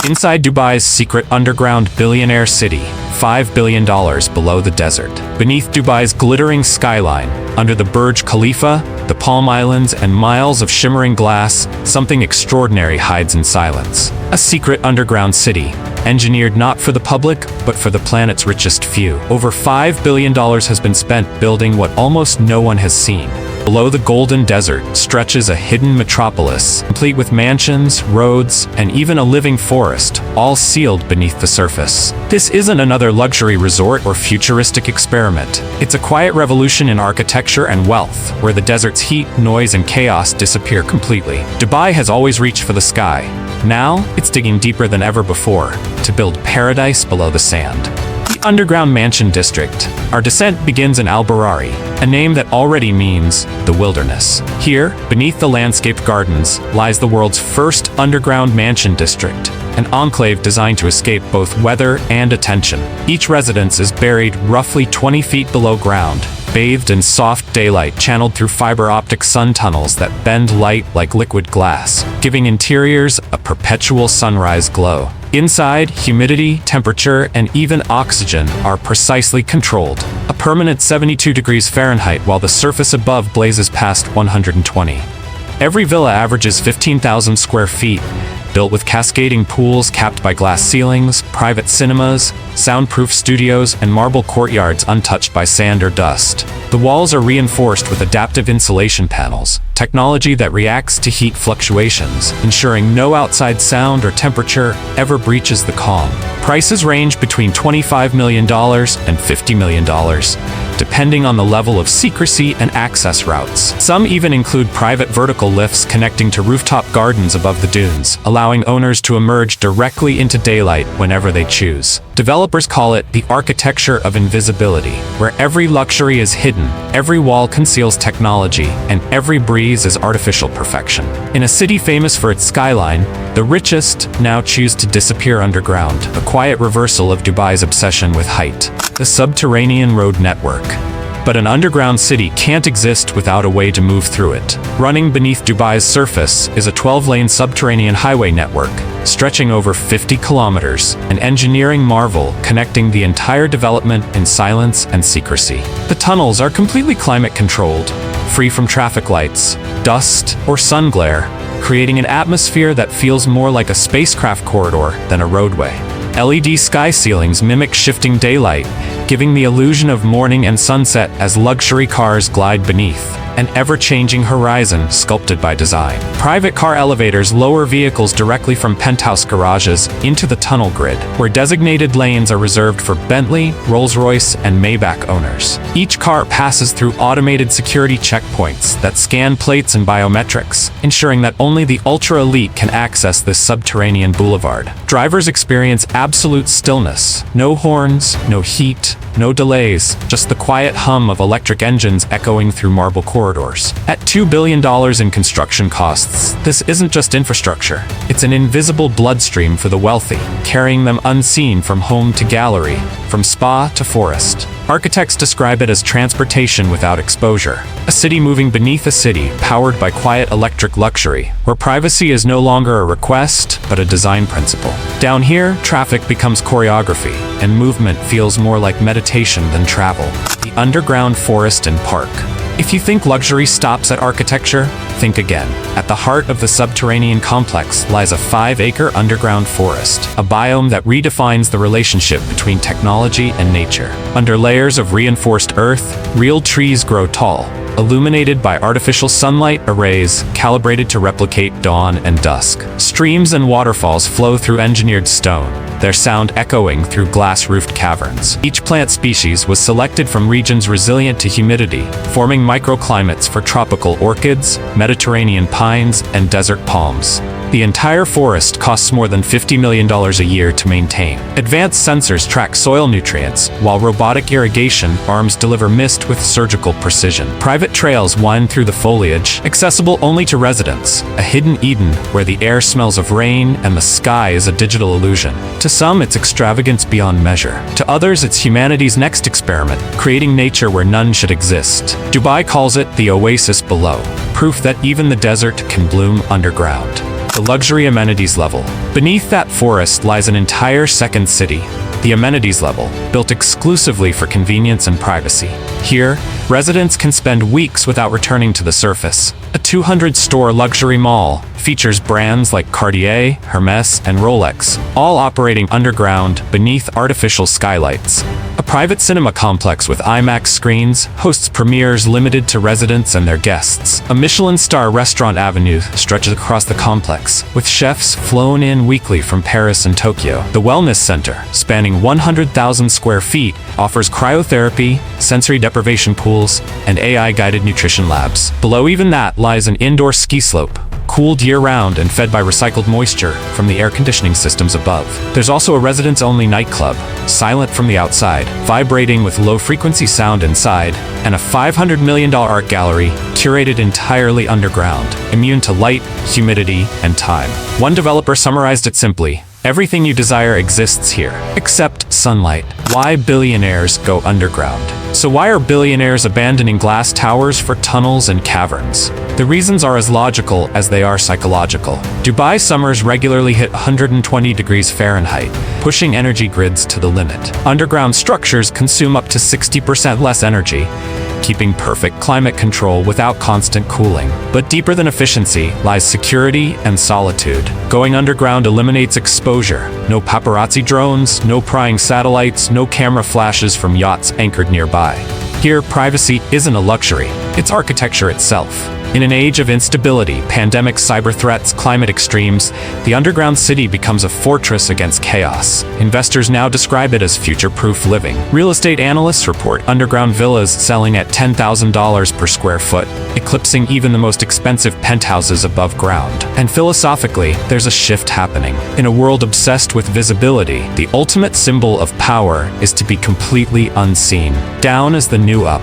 Inside Dubai's secret underground billionaire city, $5 billion below the desert. Beneath Dubai's glittering skyline, under the Burj Khalifa, the Palm Islands, and miles of shimmering glass, something extraordinary hides in silence. A secret underground city, engineered not for the public, but for the planet's richest few. Over $5 billion has been spent building what almost no one has seen. Below the golden desert stretches a hidden metropolis, complete with mansions, roads, and even a living forest, all sealed beneath the surface. This isn't another luxury resort or futuristic experiment. It's a quiet revolution in architecture and wealth, where the desert's heat, noise, and chaos disappear completely. Dubai has always reached for the sky. Now, it's digging deeper than ever before, to build paradise below the sand. The underground mansion district. Our descent begins in Al Barari, a name that already means the wilderness. Here, beneath the landscaped gardens, lies the world's first underground mansion district, an enclave designed to escape both weather and attention. Each residence is buried roughly 20 feet below ground, bathed in soft daylight channeled through fiber optic sun tunnels that bend light like liquid glass, giving interiors a perpetual sunrise glow. Inside, humidity, temperature, and even oxygen are precisely controlled. A permanent 72 degrees Fahrenheit, while the surface above blazes past 120. Every villa averages 15,000 square feet, built with cascading pools capped by glass ceilings, private cinemas, soundproof studios, and marble courtyards untouched by sand or dust. The walls are reinforced with adaptive insulation panels, technology that reacts to heat fluctuations, ensuring no outside sound or temperature ever breaches the calm. Prices range between $25 million and $50 million, depending on the level of secrecy and access routes. Some even include private vertical lifts connecting to rooftop gardens above the dunes, allowing owners to emerge directly into daylight whenever they choose. Developers call it the architecture of invisibility, where every luxury is hidden, every wall conceals technology, and every breeze is artificial perfection. In a city famous for its skyline, the richest now choose to disappear underground, a quiet reversal of Dubai's obsession with height. The subterranean road network. But an underground city can't exist without a way to move through it. Running beneath Dubai's surface is a 12-lane subterranean highway network, stretching over 50 kilometers, an engineering marvel connecting the entire development in silence and secrecy. The tunnels are completely climate-controlled, free from traffic lights, dust, or sun glare, creating an atmosphere that feels more like a spacecraft corridor than a roadway. LED sky ceilings mimic shifting daylight, giving the illusion of morning and sunset as luxury cars glide beneath, an ever-changing horizon sculpted by design. Private car elevators lower vehicles directly from penthouse garages into the tunnel grid, where designated lanes are reserved for Bentley, Rolls-Royce, and Maybach owners. Each car passes through automated security checkpoints that scan plates and biometrics, ensuring that only the ultra-elite can access this subterranean boulevard. Drivers experience absolute stillness. No horns, no heat, no delays, just the quiet hum of electric engines echoing through marble corridors. At $2 billion in construction costs, this isn't just infrastructure. It's an invisible bloodstream for the wealthy, carrying them unseen from home to gallery, from spa to forest. Architects describe it as transportation without exposure. A city moving beneath a city, powered by quiet electric luxury, where privacy is no longer a request, but a design principle. Down here, traffic becomes choreography, and movement feels more like meditation than travel. The underground forest and park. If you think luxury stops at architecture, think again. At the heart of the subterranean complex lies a 5-acre underground forest, a biome that redefines the relationship between technology and nature. Under layers of reinforced earth, real trees grow tall, illuminated by artificial sunlight arrays calibrated to replicate dawn and dusk. Streams and waterfalls flow through engineered stone, their sound echoing through glass-roofed caverns. Each plant species was selected from regions resilient to humidity, forming microclimates for tropical orchids, Mediterranean pines, and desert palms. The entire forest costs more than $50 million a year to maintain. Advanced sensors track soil nutrients, while robotic irrigation arms deliver mist with surgical precision. Private trails wind through the foliage, accessible only to residents, a hidden Eden where the air smells of rain and the sky is a digital illusion. To some, it's extravagance beyond measure. To others, it's humanity's next experiment, creating nature where none should exist. Dubai calls it the oasis below, proof that even the desert can bloom underground. The luxury amenities level. Beneath that forest lies an entire second city, the amenities level, built exclusively for convenience and privacy. Here, residents can spend weeks without returning to the surface. A 200-store luxury mall features brands like Cartier, Hermès, and Rolex, all operating underground beneath artificial skylights. A private cinema complex with IMAX screens hosts premieres limited to residents and their guests. A Michelin-star restaurant avenue stretches across the complex, with chefs flown in weekly from Paris and Tokyo. The Wellness Center, spanning 100,000 square feet, offers cryotherapy, sensory deprivation pools, and AI-guided nutrition labs. Below even that lies an indoor ski slope, cooled year-round and fed by recycled moisture from the air conditioning systems above. There's also a residents-only nightclub, silent from the outside, vibrating with low-frequency sound inside, and a $500 million art gallery curated entirely underground, immune to light, humidity, and time. One developer summarized it simply: everything you desire exists here, except sunlight. Why billionaires go underground? So why are billionaires abandoning glass towers for tunnels and caverns? The reasons are as logical as they are psychological. Dubai summers regularly hit 120 degrees Fahrenheit, pushing energy grids to the limit. Underground structures consume up to 60% less energy, keeping perfect climate control without constant cooling. But deeper than efficiency lies security and solitude. Going underground eliminates exposure. No paparazzi drones, no prying satellites, no camera flashes from yachts anchored nearby. Here, privacy isn't a luxury, it's architecture itself. In an age of instability, pandemics, cyber threats, climate extremes, the underground city becomes a fortress against chaos. Investors now describe it as future-proof living. Real estate analysts report underground villas selling at $10,000 per square foot, eclipsing even the most expensive penthouses above ground. And philosophically, there's a shift happening. In a world obsessed with visibility, the ultimate symbol of power is to be completely unseen. Down is the new up.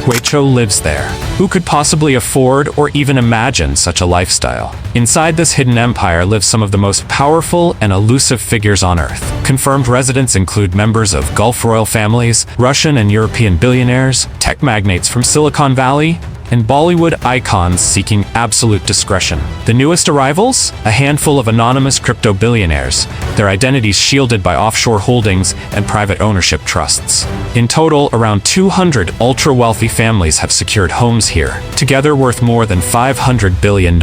Huicho lives there. Who could possibly afford or even imagine such a lifestyle? Inside this hidden empire live some of the most powerful and elusive figures on Earth. Confirmed residents include members of Gulf royal families, Russian and European billionaires, tech magnates from Silicon Valley, and Bollywood icons seeking absolute discretion. The newest arrivals? A handful of anonymous crypto billionaires, their identities shielded by offshore holdings and private ownership trusts. In total, around 200 ultra-wealthy families have secured homes here, together worth more than $500 billion.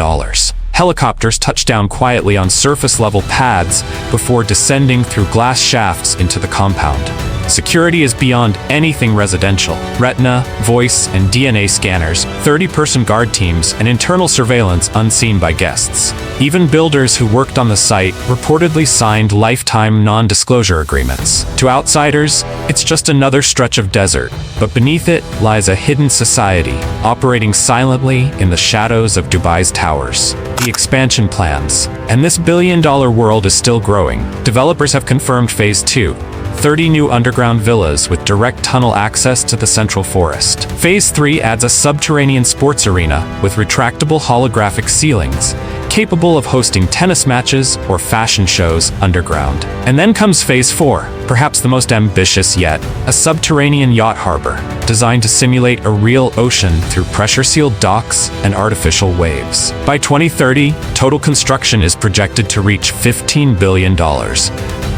Helicopters touch down quietly on surface-level pads before descending through glass shafts into the compound. Security is beyond anything residential. Retina, voice, and DNA scanners, 30-person guard teams, and internal surveillance unseen by guests. Even builders who worked on the site reportedly signed lifetime non-disclosure agreements. To outsiders, it's just another stretch of desert, but beneath it lies a hidden society, operating silently in the shadows of Dubai's towers. The expansion plans. And this billion-dollar world is still growing. Developers have confirmed Phase 2. 30 new underground villas with direct tunnel access to the central forest. Phase 3 adds a subterranean sports arena with retractable holographic ceilings, capable of hosting tennis matches or fashion shows underground. And then comes Phase 4, perhaps the most ambitious yet, a subterranean yacht harbor, designed to simulate a real ocean through pressure-sealed docks and artificial waves. By 2030, total construction is projected to reach $15 billion.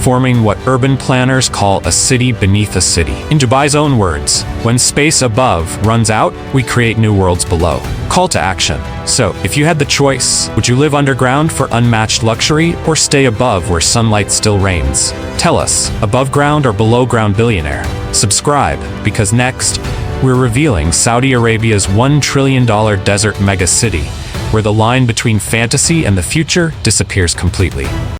Forming what urban planners call a city beneath a city. In Dubai's own words, when space above runs out, we create new worlds below. Call to action. So, if you had the choice, would you live underground for unmatched luxury or stay above where sunlight still reigns? Tell us, above ground or below ground billionaire? Subscribe, because next, we're revealing Saudi Arabia's $1 trillion desert mega city, where the line between fantasy and the future disappears completely.